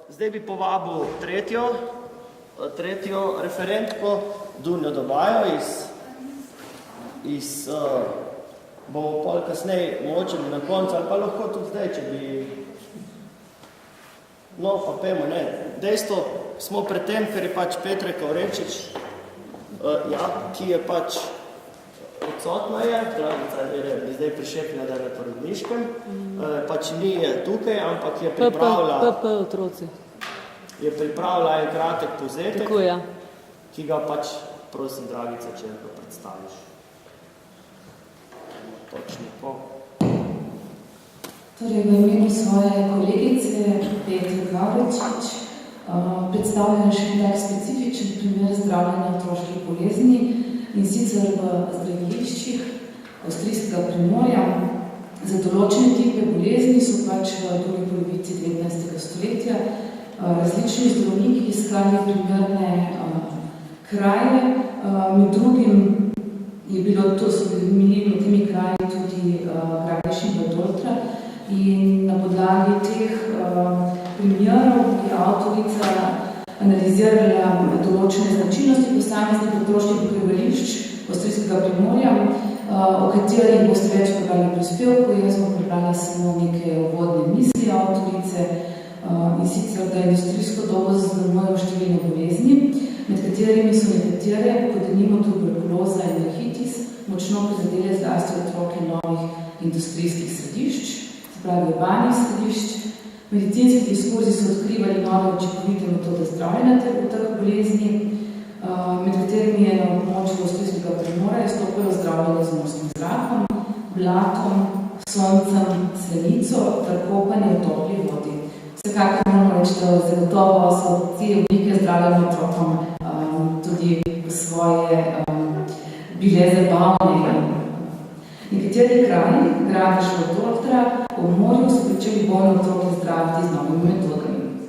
Zdaj bi povabil tretjo referentko, Dunjo Dobajo bomo pol kasneje močili na koncu, ali pa lahko tudi zdaj, če bi... No, pa pojmo, ne. Dejstvo smo pred tem, ker je pač Petra Kavrečič, ki je pač odsotna je, Dragica je zdaj prišepila, da je na porodniškem, pač ni tukaj, ampak je pripravila... PP otroci. Je pripravila en kratek povzetek, tako, ja. Ki ga pač, prosim, Dragica, če ga predstaviš. Točno po. Torej, v imenu svoje kolegice Petre Kavrečič predstavljam še tak specifičen primer zdravljenja otroških bolezni in sicer v zdraviliščih avstrijskega Primorja. Za določene tipe bolezni so pač v drugi polovici 19. stoletja različni zdravniki iskali primerne kraje. Med drugim je bilo to, so bili med temi kraji tudi Kraješinga Doltra in na podlagi teh primerov je avtorica analizirala določene značilnosti posameznih otroških prebivališč avstrijskega Primorja, o katerih boste več prebrali prispevku. Jaz bom prebrala samo neke uvodne misli avtorice, in sicer, da industrijsko dobo zaznamujejo številne bolezni, med katerimi so nekatere, kot denimo tuberkuloza in rahitis, močno prizadele zlasti otroke novih industrijskih središč, se pravi urbanih središč. Medicinski diskurzi so odkrivali nove učinkovite metode zdravljenja teh bolezni, med katerimi je na območju avstrijskega Primorja izstopilo zdravljenje z morskim zrakom, blatom, soncem, slenico ter kopanje v topli vodi. Vsekakor moramo reči, da zagotovo so te oblike zdravljenja otrokom tudi svoje bile zabavne. Nekateri kraji, Gradež Doltra, v morju so pričeli bolne otroke zdraviti z novimi metodami.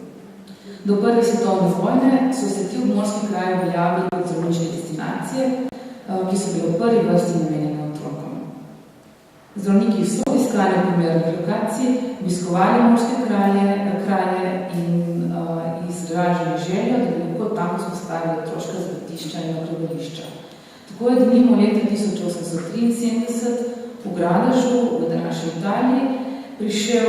Do prve svetovne vojne so se ti obmorski kraji uveljavili kot zdravniške destinacije, ki so bile v prvi vrsti namenjene otrokom. Zdravniki so iskali primernih lokacij, obiskovali morske kraje in izražali željo, da bi lahko tam vzpostavili otroška zavetišča in prebivališča. Tako je denimo leta 1873 v Gradežu, v današnji Italiji, prišel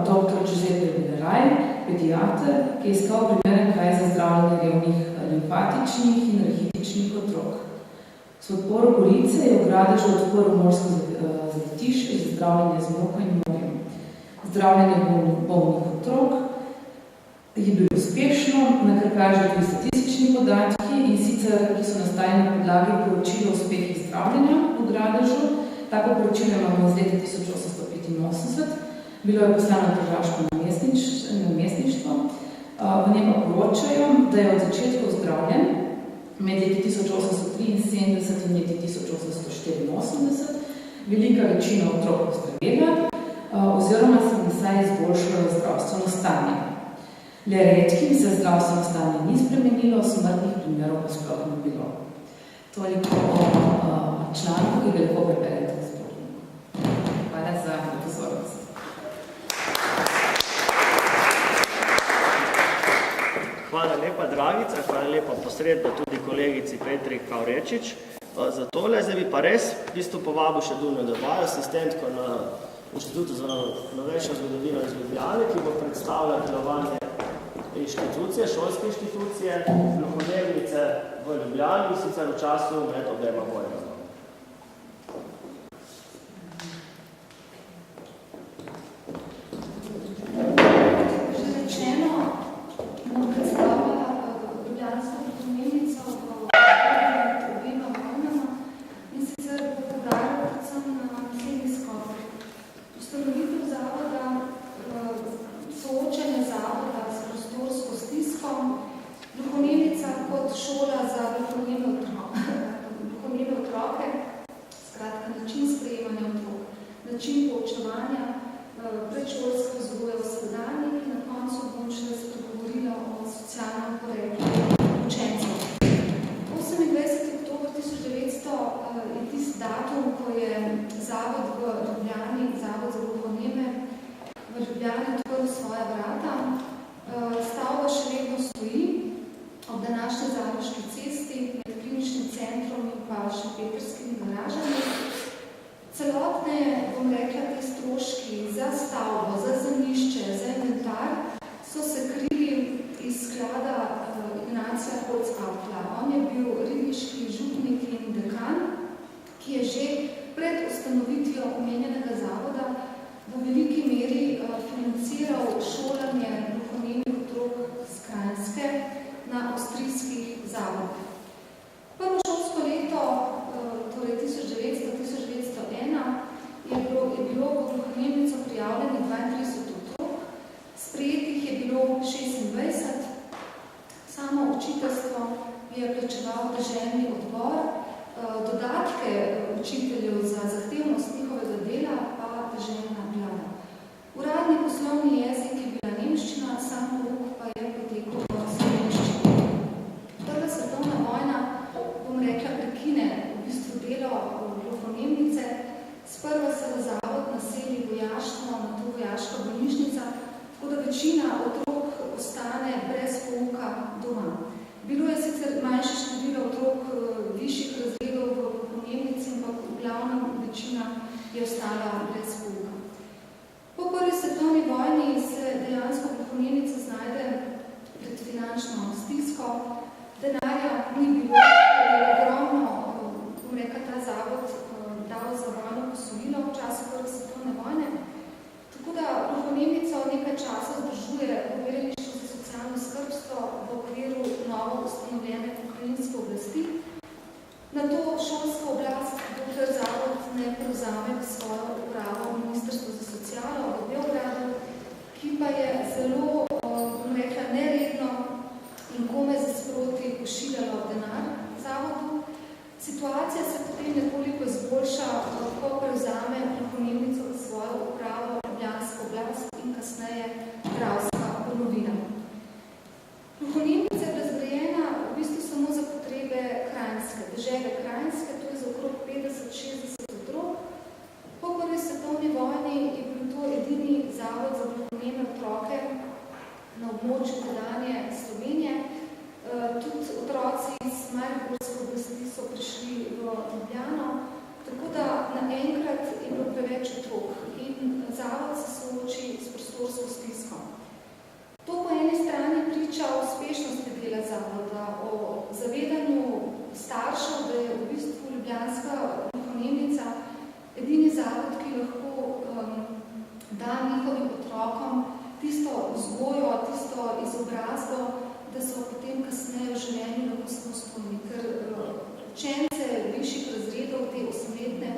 dr. Giuseppe Mineraj, pediater, ki je iskal primeren kraj za zdravljenje revnih limfatičnih in rahitičnih otrok. S podporo Gorice je v Gradežu odprl morsko zavetišče za zdravljenje z moko in morjem. Zdravljenje bolnih otrok je bilo uspešno, na kar kažejo tudi statistični podatki, in sicer, ki so nastali na podlagi poročila o uspehih zdravljenja v Gradežu. Tako poročilo imamo iz leta 1885, bilo je poslano tržaško namestništvo. V njem poročajo, da je od začetkov zdravljen med leti 1873 in leti 1884 velika večina otrok zdravela oziroma se vsaj izboljšalo zdravstveno stanje. Le redkim se zdravstveno stanje ni spremenilo, smrtnih primerov pa sploh ni bilo. Toliko o članku, ki ga lepo preberete v zborniku. Hvala za pozornost. Hvala lepa, Dragica, hvala lepa posredno tudi kolegici Petri Kavrečič za tole. Zdaj bi pa res v bistvu povabil še Dunjo Dobajo, asistentko na Inštitutu za novejšo zgodovino iz Ljubljane, ki bo predstavila delovanje inštitucije, šolske inštitucije, gluhodnevnice v Ljubljani, sicer v času med obema vojnama. Šola za gluhoneme otroke celotne, bom rekla, te stroški za stavbo, za zemljišče, za inventar so se krili iz sklada Ignacija Holzapfla. On je bil ribniški župnik in dekan, ki je že pred ustanovitvijo omenjenega zavoda v veliki meri financiral šolanje gluhonemih otrok z Kranjske na avstrijskih zavodih. Prvo šolsko leto, torej 1900-1901, je bilo v gluhonemnico prijavljenih 32 otrok, sprejetih je bilo 26, samo učiteljstvo je plačeval deželni odbor, dodatke učiteljev za zahtevnost njihovega dela pa deželna vlada. Uradni poslovni jezik je bila nemščina, sam pouk pa je potekal v slovenščini. Prva svetovna vojna, bom rekla, prekine v bistvu delo gluhonemnice. Sprva se v zavod naseli vojaštvo, na to vojaška bolnišnica, tako da večina otrok ostane brez pouka doma. Bilo je sicer manjše število otrok višjih razredov v gluhonemnici, ampak v glavnem večina je ostala brez pouka. Po prvi svetovni vojni se dejansko gluhonemnica znajde pred finančno stisko. Denarja ni bilo, je ogromno, bom rekla, ta zavod dal za vojno posojilo v času prve svetovne vojne. Tako da gluhonemnica nekaj časa zdržuje povereništvo za socialno skrbstvo v okviru novo ustanovljene pokrajinske oblasti. Na to šolska oblast, dokler zavod ne prevzame svojo upravo Ministrstvo za socialo v Beogradu, ki pa je zelo, bom rekla, neredno in kome za sproti pošiljalo denar zavodu. Situacija se potem nekoliko izboljša, ko prevzame gluhonemnico v svojo upravo ljubljanska oblast in kasneje Dravska ponovina. Gluhonemnica je razgrajena v bistvu samo za potrebe Kranjske, dežele Kranjske, to je za okrog 50-60 otrok. Po prvi svetovni vojni je bil to edini zavod za gluhoneme otroke na območju tedanje Slovenije. Tudi otroci iz mariborske oblasti so prišli v Ljubljano, tako da naenkrat je bilo preveč otrok in zavod se sooči s prostorsko stisko. To po eni strani priča o uspešnosti dela zavoda, o zavedanju staršev, da je v bistvu ljubljanska gluhonemnica edini zavod, ki lahko da njihovim otrokom tisto vzgojo, tisto izobrazbo, da so potem kasneje v življenju lahko samostojni. Ker učence višjih razredov te osemletne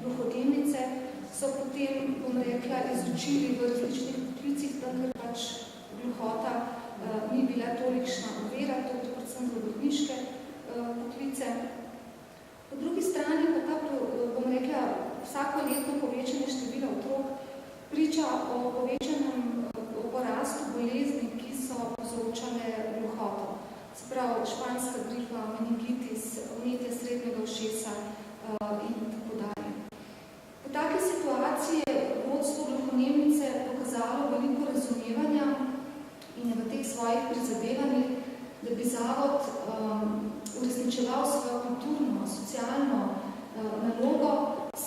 gluhonemnice so potem, bom rekla, izučili v različnih poklicih, tam, ker pač gluhota ni bila tolikšna ovira, to je predvsem za obrtniške poklice. Po drugi strani pa ta, bom rekla, vsako letno povečanje števila otrok priča o povečanem porastu bolezni, ki so povzročale gluhoto. Se pravi, španska gripa, meningitis, vnetje srednjega ušesa in tako dalje. Po taki situaciji je vodstvo gluhonemnice pokazalo veliko razumevanja in je v teh svojih prizadevanjih, da bi zavod uresničeval svojo kulturno, socialno nalogo,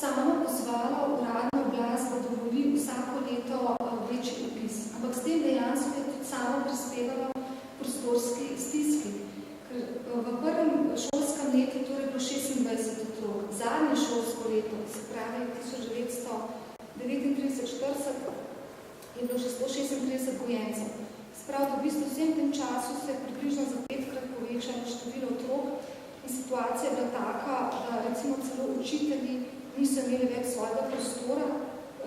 samo pozvalo uradno oblast, da dovoli vsako leto večji upis. Ampak s tem dejansko je tudi samo prispevalo prostorski stiski. Ker v prvem šolskem letu torej bilo 26 otrok, zadnje šolsko leto, se pravi 1939-40, je bilo že 136 gojencev. Sprav, v bistvu vsem tem času se je približno za 5-krat povečalo število otrok in situacija je bila taka, da recimo celo učitelji niso imeli več svojega prostora,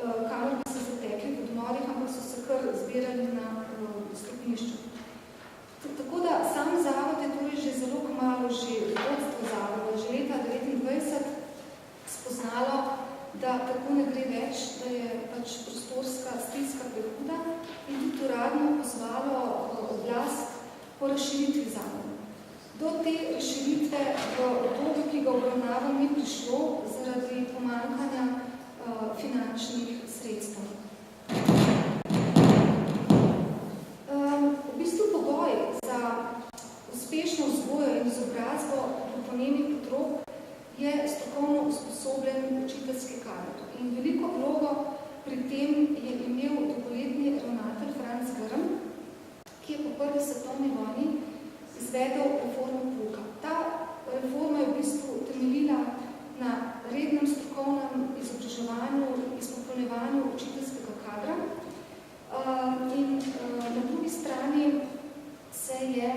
kamor bi se zatekli v odmorih, ampak so se kar zbirali na stopnišču. Tako da sam zavod je torej že zelo kmalu, že vodstvo zavoda, že leta 1929 spoznalo, da tako ne gre več, da je pač prostorska stiska prehuda in tudi uradno pozvalo oblast po razširitvi zavoda. Do te razširitve v obdobju, ki ga obravnavam, ni prišlo zaradi pomanjkanja finančnih sredstev. V bistvu pogoj za uspešno vzgojo in izobrazbo gluhonemih otrok je strokovno usposobljen učiteljski kader. In veliko vlogo pri tem je imel dolgoletni ravnatelj Franc Grm, ki je po prvi svetovni vojni izvedel reformo pouka. Ta reforma je v bistvu temeljila na rednem strokovnem izobraževanju, izpopolnjevanju učiteljskega kadra. In na drugi strani se je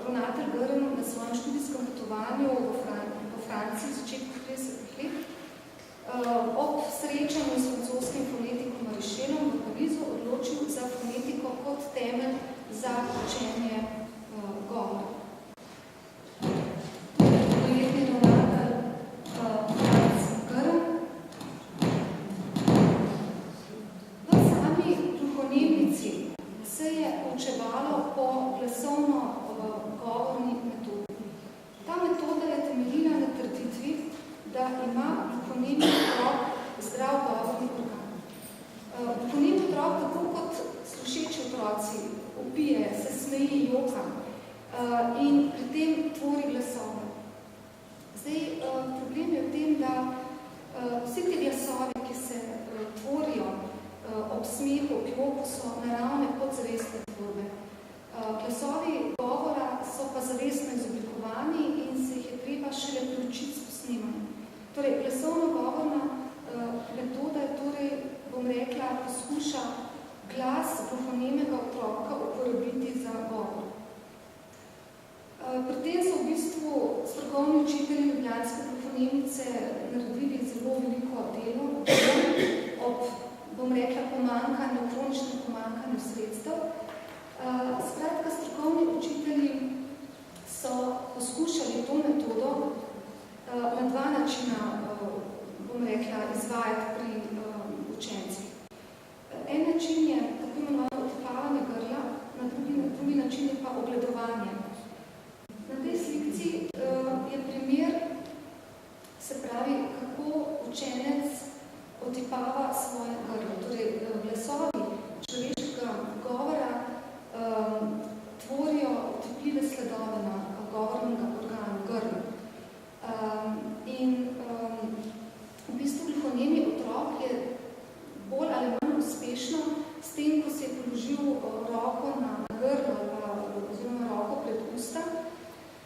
ravnatelj Grm na svojem študijskem potovanju v Franciji v začetku 30 let ob srečanju s francoskim fonetikom Marišelom v Parizu odločil za fonetiko kot temelj za učenje govora. Dolgoletni ravnatelj Franc Grm. V sami gluhonemnici se je poučevalo po glasovno-govorni metodi. Ta metoda je temeljila na trditvi, da ima gluhonemi otrok zdrav govorni organ. Gluhonemi otrok, tako kot slušeči otroci, vpije, se smeji, joka in pri tem tvori glasove. Zdaj, problem je v tem, da vsi te glasove, ki se tvorijo ob smehu, ob joku, so naravne podzavestne tvorbe. Glasovi govora so pa zavestno izoblikovani in se jih je treba šele priučiti s posnemanjem. Torej, glasovno-govorna metoda je torej, bom rekla, poskuša glas gluhonemega otroka uporabiti za govor. Pri tem so v bistvu strokovni učitelji ljubljanske gluhonemnice naredili zelo veliko delo ob, bom rekla, kroničnem pomanjkanju sredstev. Skratka, strokovni učitelji so poskušali to metodo na dva načina, bom rekla, izvajati pri učencih. En način je tako imenovano otipavanje grla, na drugi način je pa ogledovanje. Na tej slikci je primer, se pravi, kako učenec otipava svoje grlo. Torej, glasovi človeškega govora tvorijo otipljive sledove na govornega organu, grlu. In v bistvu gluhonemi otrok je bolj ali manj uspešno s tem, ko se je položil roko na grlo oziroma roko pred usta,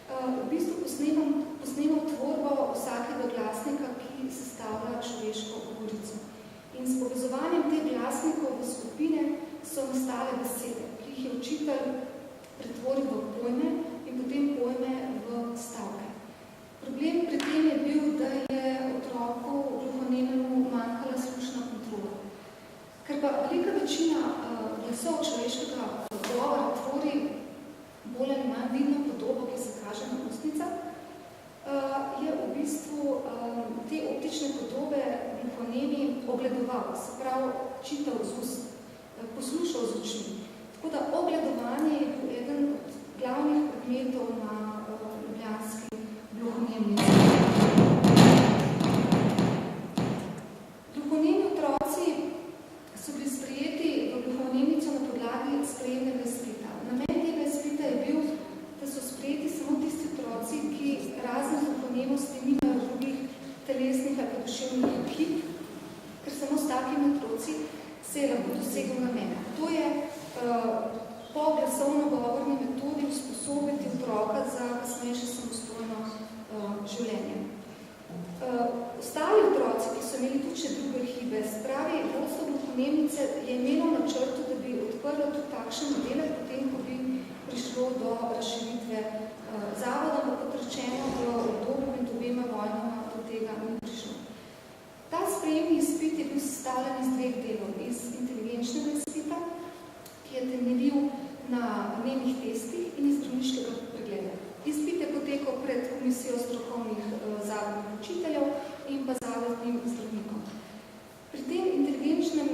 v bistvu posnemal tvorbo vsakega glasnika, ki sestavlja človeško govorico. In s povezovanjem teh glasnikov v skupine so nastale besede, ki jih je učitelj pretvoril v pojme in potem pojme v stavke. Problem pri tem je bil, da je otroku gluhonememu manjkala slušna kontrola. Ker pa velika večina glasov človeškega govora tvori bolj ali manj vidno podobo, ki se kaže na ustnicah, je v bistvu te optične podobe gluhonemi ogledoval, se pravi čital z ust, poslušal z očmi. Tako da ogledovanje je bil eden od glavnih predmetov na ljubljanski gluhonemnici. Gluhonemi otroci so bili sprejeti v gluhonemnico na podlagi sprejemnega izpita. Namen tega izpita je bil, da so sprejeti samo tisti otroci, ki razne gluhonemosti nimajo drugih telesnih ali duševnih hip, ker samo s takimi otroci se je lahko dosegel namen. To je po glasovno-govorni metodi usposobiti otroka za kasnejše samostojno življenje. Ostali otroci, ki so imeli tudi še druge hibe, spravi, vodstvo gluhonemnice je imelo načrtu, da bi odprlo tudi takšen model, potem, ko bi prišlo do razširitve zavoda, pa kot rečeno, v obdobju med obema vojnama do tega ni prišlo. Ta sprejemni izpit je bil sestavljen iz dveh delov, iz inteligenčnega izpita, ki je temeljil na nemih testih in iz zdravniškega pregleda. Izpit je potekal pred komisijo strokovnih zavodnih učiteljev in pa zavodnim zdravnikom. Pri tem inteligenčnem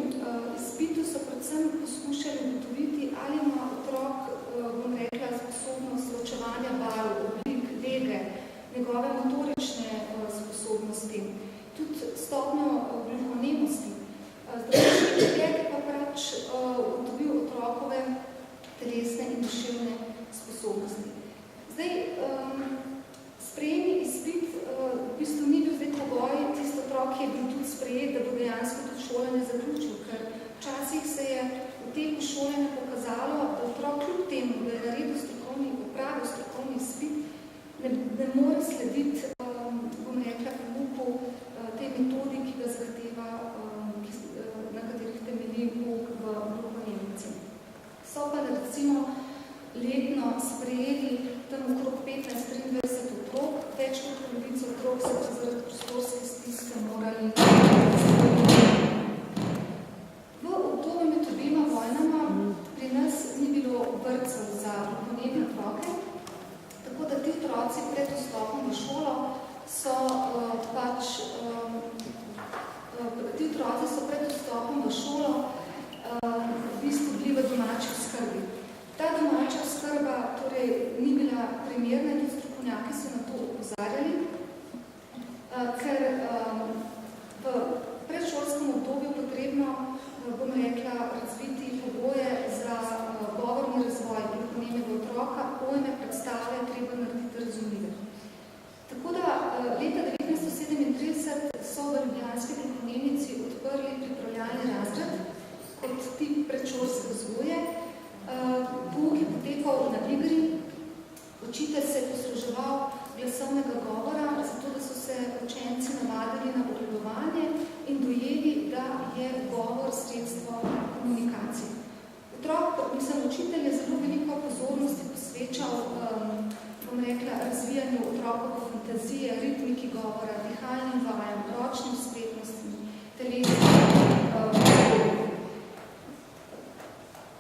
izpitu so predvsem poskušali ugotoviti, ali ima otrok, bom rekla, sposobnost ločevanja barv, oblik, lege, njegove motorične sposobnosti, tudi stopnjo gluhonemosti. Zdravniški pregled pa pač ugotovil otrokove telesne in duševne sposobnosti. Zdaj, sprejemni izpit recimo letno sprejeli tam okrog 15-23 otrok, več kot polovico otrok so zaradi prostorske stiske morali V obdobju med obima vojnama pri nas ni bilo vrtcev za gluhoneme otroke, tako da ti otroci pred vstopom v šolo so v bistvu bili v domači skrbi. Ta domača skrba torej ni bila primerna in tudi strokovnjaki so na to opozarjali, ker v predšolskem obdobju potrebno, bom rekla, razviti pogoje za govorni razvoj gluhonemega otroka, pojme, predstave treba narediti razumljive. Tako da leta 1937 so v ljubljanski gluhonemnici odprli pripravljalni razred kot tip predšolske vzgoje. Pouk je potekal na igri, učitelj se je posluževal glasovnega govora, zato da so se učenci navadili na ogledovanje in dojeli, da je govor sredstvo komunikacije. Učitelj je zelo veliko pozornosti posvečal razvijanju otrokove fantazije, ritmiki govora, dihalnim vajam, ročnim spretnostim, telesnim.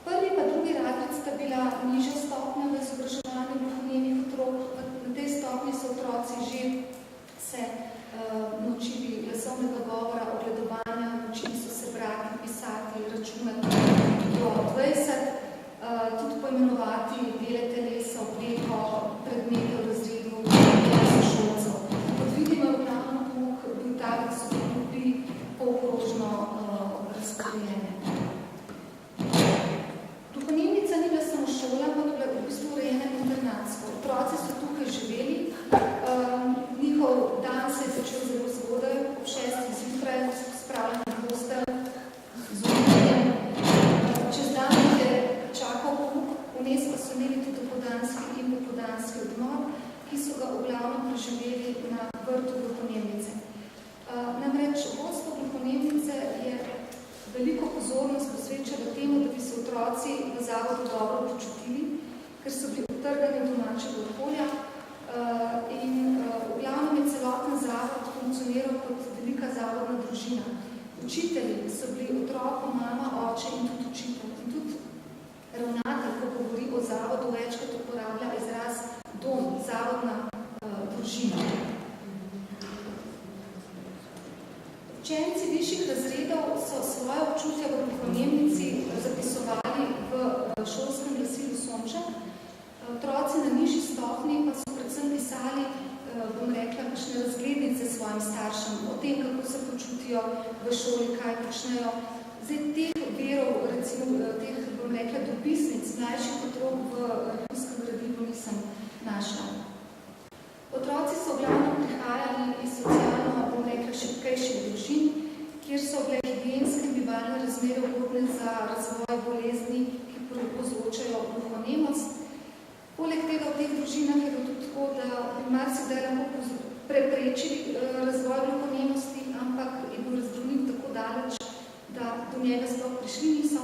Prvi pa drugi razred sta bila nižja stopnja v izobraževanju gluhonemih otrok. Na tej stopnji so otroci že se naučili glasovnega govora, ogledovanja, naučili so se brati, pisati, računati do 20, tudi poimenovati dele telesa, obleko, predmete v razredu, sošolcev. Kot vidimo, je glavno pouk bil tak, da so bili polkrožno razkrojene. Gluhonemnica ni bila samo šola, ampak bila v bistvu urejena internatsko. Otroci so tukaj živeli, njihov dan se je začel zelo zgodaj, ob 6. zjutraj so spravljali na postelj z umijem. Čez dan je čakal pouk, vmes pa so imeli tudi podanski in popodanski odmor, ki so ga v glavno preživeli na vrtu gluhonemnice. Namreč vodstvo gluhonemnice je veliko pozornost posvečalo temu, da bi se otroci v zavodu dobro počutili, ker so bili utrgani od domačega okolja in v glavnem je celoten zavod funkcioniral kot velika zavodna družina. Učitelji so bili otroku, mama, oče in tudi učitelj. In tudi ravnatelj, ko govori o zavodu, večkrat uporablja izraz dom, zavodna družina. Učenci višjih razredov so svoje občutja v gluhonemnici zapisovali v šolskem glasilu Sonček. Otroci na nižji stopnji pa so predvsem pisali, kakšne razglednice svojim staršem, o tem, kako se počutijo v šoli, kaj počnejo. Zdaj, teh verov, recimo, teh, dopisnic mlajših otrok v arhivskem gradivu nisem našla. Otroci so v glavno prihajali iz socialno, šibkejših družin, kjer so bile higienske in bivalne razmere ugodne za razvoj bolezni, ki povzročajo gluhonemost. Poleg tega v teh družinah je bilo tudi tako, da bi marsikdaj lahko preprečili razvoj gluhonemosti, ampak je bil zdravnik tako daleč, da do njega sploh prišli niso.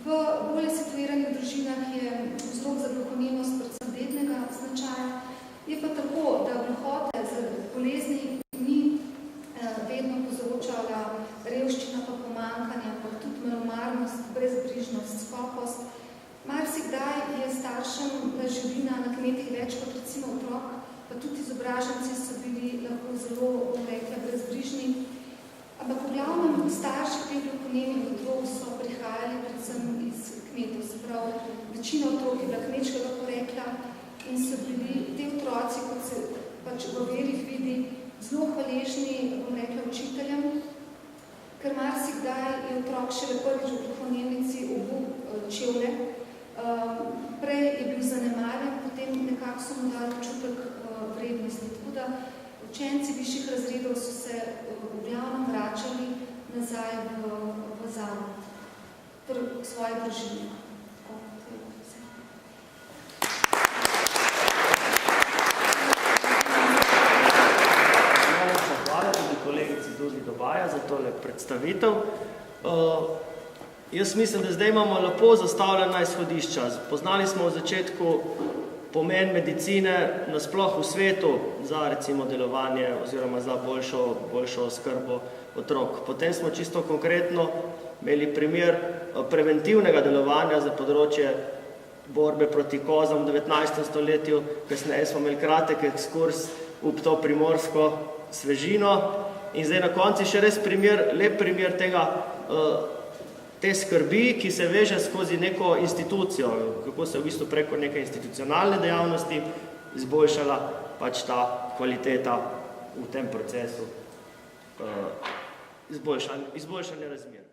V bolje situiranih družinah je vzrok za gluhonemost predvsem dednega značaja. Je pa tako, da gluhote z bolezni ni vedno povzročala revščina pa pomankanja, pa tudi malomarnost, brezbrižnost, skopost. Marsikdaj je staršem živina na kmetih več kot recimo otrok, pa tudi izobraženci so bili lahko zelo, brezbrižni. Ampak v glavnem starši teh gluhonemih otrok so prihajali predvsem iz kmetov. Se pravi, večina otrok je bila kmečkega porekla in so bili te otroci, kot se pač v verih vidi, zelo hvaležni, učiteljem, ker marsikdaj je otrok šele prvič v gluhonemnici obul čevlje. Prej je bil zanemarjen, potem nekako so mu dali občutek vrednosti. Tako da učenci višjih razredov so se v glavnem vračali nazaj v zavod, torej v svoje družine. Hvala tudi kolegici Dudi Dobaja za tole predstavitev. Jaz mislim, da zdaj imamo lepo zastavljena izhodišča. Poznali smo v začetku pomen medicine nasploh v svetu za recimo delovanje oziroma za boljšo oskrbo otrok. Potem smo čisto konkretno imeli primer preventivnega delovanja za področje borbe proti kozam v 19. stoletju, kasneje smo imeli kratek ekskurs v to primorsko svežino in zdaj na koncu še res lep primer te skrbi, ki se veže skozi neko institucijo, kako se v bistvu preko neke institucionalne dejavnosti izboljšala pač ta kvaliteta v tem procesu izboljšanja razmer.